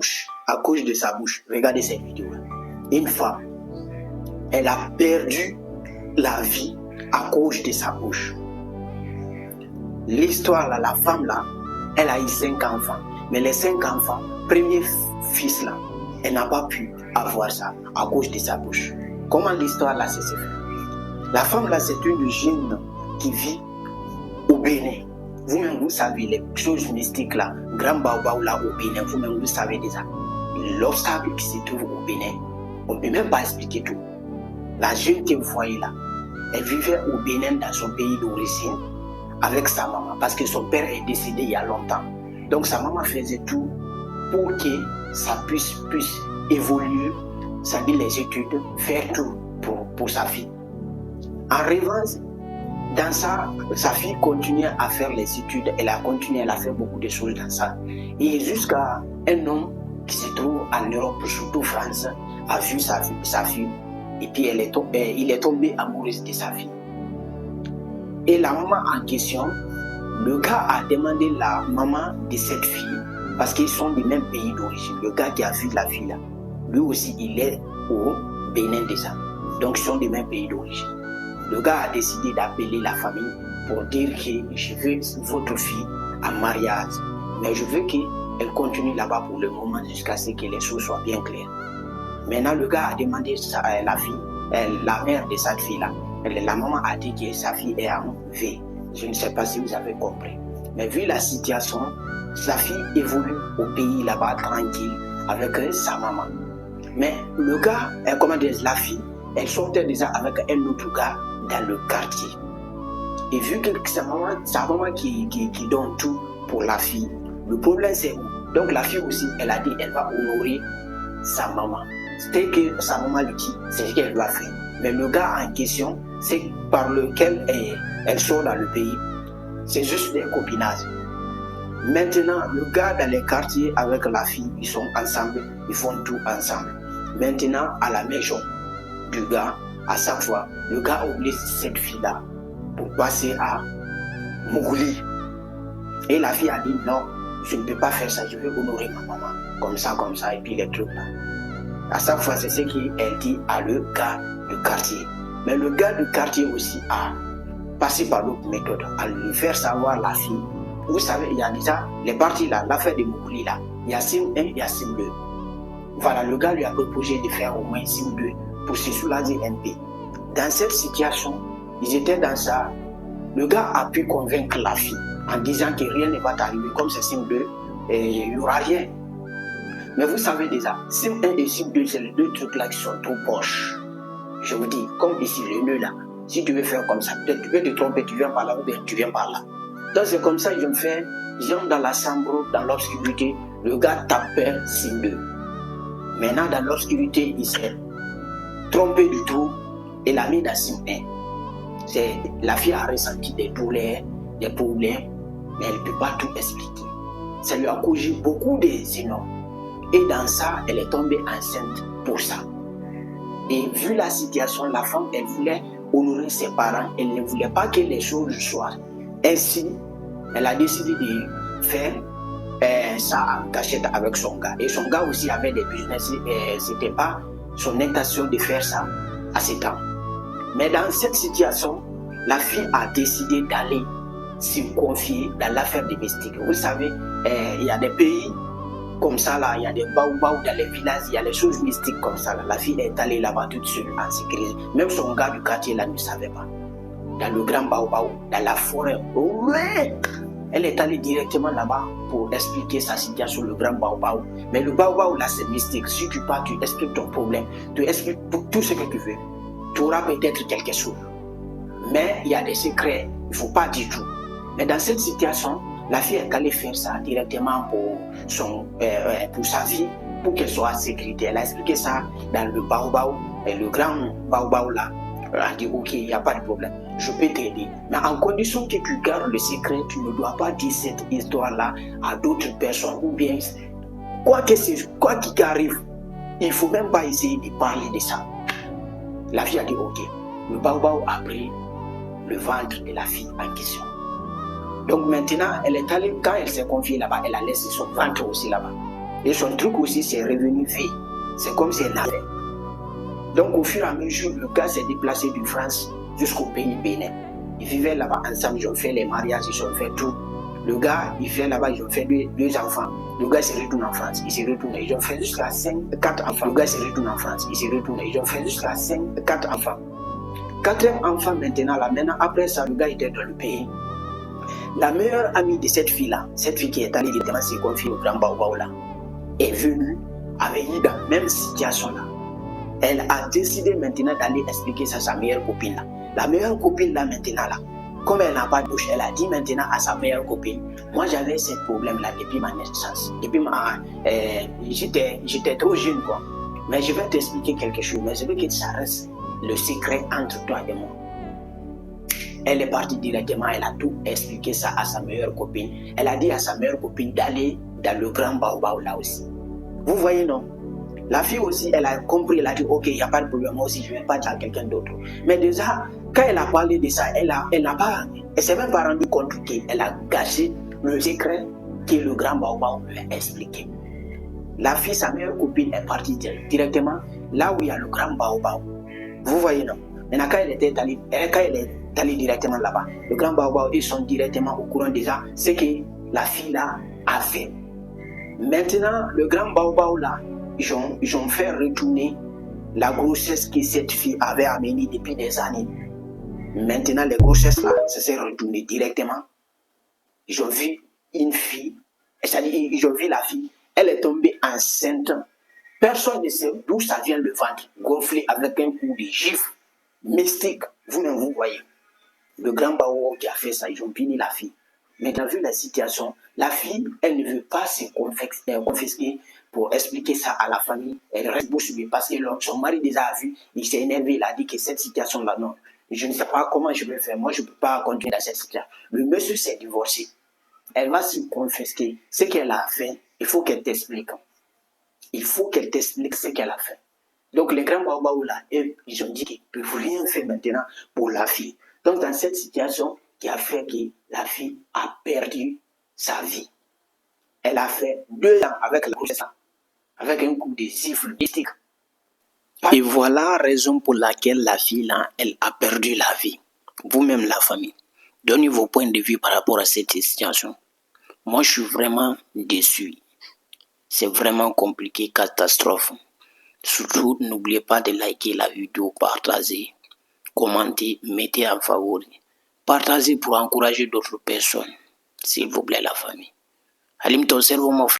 bouche, à cause de sa bouche. Regardez cette vidéo. Une femme, elle a perdu la vie à cause de sa bouche. L'histoire là, la femme là, elle a eu 5 enfants. Mais les 5 enfants, premier fils là, elle n'a pas pu avoir ça à cause de sa bouche. Comment l'histoire là s'est fait? La femme là, c'est une jeune qui vit au Bénin. Vous-même, vous savez les choses mystiques là, Grand Baobab là au Bénin, vous-même, vous savez déjà. L'obstacle qui se trouve au Bénin, on ne peut même pas expliquer tout. La jeune que vous voyez là, elle vivait au Bénin dans son pays d'origine avec sa maman parce que son père est décédé il y a longtemps. Donc sa maman faisait tout pour que ça puisse évoluer, ça dit les études, faire tout pour sa fille. En revanche, dans ça, sa fille continuait à faire les études, elle a continué, elle a fait beaucoup de choses dans ça. Et jusqu'à un homme qui se trouve en Europe, surtout France, a vu sa fille et puis il est tombé amoureux de sa fille. Et la maman en question, le gars a demandé la maman de cette fille, parce qu'ils sont du même pays d'origine. Le gars qui a vu la fille là, lui aussi il est au Bénin déjà. Donc ils sont du même pays d'origine. Le gars a décidé d'appeler la famille pour dire que je veux votre fille en mariage, mais je veux qu'elle continue là-bas pour le moment jusqu'à ce que les choses soient bien claires. Maintenant, le gars a demandé la fille, la mère de cette fille-là. La maman a dit que sa fille est en V. Je ne sais pas si vous avez compris. Mais vu la situation, sa fille évolue au pays là-bas tranquille avec sa maman. Mais le gars, la fille, elle sortait déjà avec un autre gars dans le quartier. Et vu que sa maman qui donne tout pour la fille, le problème c'est où? Donc la fille aussi, elle a dit elle va honorer sa maman. C'était que sa maman lui dit, c'est ce qu'elle doit faire. Mais le gars en question, c'est par lequel elle sort dans le pays, c'est juste des copinages. Maintenant, le gars dans les quartiers avec la fille, ils sont ensemble, ils font tout ensemble. Maintenant, à la maison du gars, à chaque fois, le gars oublie cette fille-là pour passer à Mougouli. Et la fille a dit non, je ne peux pas faire ça, je veux honorer ma maman. Comme ça, et puis les trucs là. À chaque fois, c'est ce qu'elle dit à le gars du quartier. Mais le gars du quartier aussi a passé par l'autre méthode, à lui faire savoir la fille. Vous savez, il y a déjà les parties là, l'affaire de Mougouli là. Il y a Sim 1, il y a Sim 2. Voilà, le gars lui a proposé de faire au moins Sim 2 pour se soulager un peu. Dans cette situation, ils étaient dans ça. Le gars a pu convaincre la fille en disant que rien ne va t'arriver, comme c'est Sim 2, et il n'y aura rien. Mais vous savez déjà, Sim 1 et Sim 2, c'est les deux trucs là qui sont trop proches. Je vous dis, comme ici, le nœud là, si tu veux faire comme ça, peut-être tu peux te tromper, tu viens par là ou bien tu viens par là. Donc c'est comme ça que j'entre dans la chambre, dans l'obscurité, le gars tapait Sim 2. Maintenant, dans l'obscurité, il s'est trompé du tout et l'a mis dans Sim 1. La fille a ressenti des douleurs, des problèmes, mais elle ne peut pas tout expliquer. Ça lui a causé beaucoup de énormes. Et dans ça, elle est tombée enceinte pour ça. Et vu la situation, la femme, elle voulait honorer ses parents. Elle ne voulait pas que les choses soient ainsi. Elle a décidé de faire ça en cachette avec son gars. Et son gars aussi avait des business. Ce n'était pas son intention de faire ça à ce temps. Mais dans cette situation, la fille a décidé d'aller se confier dans l'affaire domestique. Vous savez, il y a des pays comme ça, là, il y a des baobabs dans les villages, il y a des choses mystiques comme ça. Là. La fille est allée là-bas toute seule en sécurité. Même son gars du quartier là ne savait pas. Dans le grand baobab, dans la forêt, ouais. Elle est allée directement là-bas pour expliquer sa situation, le grand baobab. Mais le baobab là, c'est mystique. Si tu pars, tu expliques ton problème, tu expliques tout ce que tu veux. Tu auras peut-être quelque chose. Mais il y a des secrets, il ne faut pas dire tout. Mais dans cette situation, la fille est allée faire ça directement pour sa vie, pour qu'elle soit en sécurité. Elle a expliqué ça dans le baobab, et le grand baobab là. Elle a dit ok, il n'y a pas de problème, je peux t'aider. Mais en condition que tu gardes le secret, tu ne dois pas dire cette histoire-là à d'autres personnes. Ou bien, quoi qu'il arrive, il ne faut même pas essayer de parler de ça. La fille a dit ok. Le baobab a pris le ventre de la fille en question. Donc maintenant, elle est allée, quand elle s'est confiée là-bas, elle a laissé son ventre aussi là-bas. Et son truc aussi, c'est revenu vie. C'est comme si elle avait. Donc, au fur et à mesure, le gars s'est déplacé de France jusqu'au pays Bénin. Ils vivaient là-bas ensemble, ils ont fait les mariages, ils ont fait tout. Le gars, il vient là-bas, ils ont fait deux enfants. Le gars se retourne en France, il se retourne. Ils ont fait jusqu'à 4 enfants. Le gars se retourne en France, il se retourne. Ils ont fait jusqu'à 4 enfants. 4e enfant maintenant, là, maintenant, après ça, le gars était dans le pays. La meilleure amie de cette fille-là, cette fille qui est allée directement se confier au grand Baobao là, est venue, avait eu dans la même situation là. Elle a décidé maintenant d'aller expliquer ça à sa meilleure copine là. La meilleure copine là maintenant là, comme elle n'a pas de bouche, elle a dit maintenant à sa meilleure copine, moi j'avais ce problème là depuis ma naissance, depuis j'étais trop jeune quoi. Mais je vais t'expliquer quelque chose, mais je veux que ça reste le secret entre toi et moi. Elle est partie directement, elle a tout expliqué ça à sa meilleure copine. Elle a dit à sa meilleure copine d'aller dans le grand Baobao là aussi. Vous voyez non? La fille aussi, elle a compris, elle a dit ok, il n'y a pas de problème, moi aussi je ne vais pas dire à quelqu'un d'autre. Mais déjà, quand elle a parlé de ça, elle s'est même pas rendue compte qu'elle a gâché le secret que le grand Baobao lui a expliqué. La fille, sa meilleure copine, est partie directement là où il y a le grand Baobao. Vous voyez non? Maintenant, quand elle est allée directement là-bas, le grand Baobao, ils sont directement au courant déjà ce que la fille là a fait. Maintenant, le grand Baobao là, ils ont fait retourner la grossesse que cette fille avait amenée depuis des années. Maintenant, les grossesses là, ça s'est retourné directement. Ils ont vu une fille, c'est-à-dire ils ont vu la fille, elle est tombée enceinte. Personne ne sait d'où ça vient le ventre, gonflé avec un coup de gifle mystique. Vous-même, vous voyez. Le grand Baobao qui a fait ça, ils ont puni la fille. Maintenant, vu la situation, la fille, elle ne veut pas se confisquer pour expliquer ça à la famille. Elle reste bouche bée parce que son mari déjà a vu, il s'est énervé, il a dit que cette situation-là, non, je ne sais pas comment je vais faire, moi je ne peux pas continuer dans cette situation. Le monsieur s'est divorcé. Elle va se confisquer. Ce qu'elle a fait, il faut qu'elle t'explique. Il faut qu'elle t'explique ce qu'elle a fait. Donc les grands Baobao là, ils ont dit qu'ils ne peuvent rien faire maintenant pour la fille. Donc dans cette situation qui a fait que la fille a perdu sa vie. Elle a fait 2 ans avec la grossesse, avec un coup de siffle mystique. Et voilà la raison pour laquelle la fille là, elle a perdu la vie. Vous-même la famille, donnez vos points de vue par rapport à cette situation. Moi je suis vraiment déçu. C'est vraiment compliqué, catastrophe. Surtout, n'oubliez pas de liker la vidéo, partager, commenter, mettez en favori. Partagez pour encourager d'autres personnes. S'il vous plaît, la famille. Allume ton cerveau, mon frère.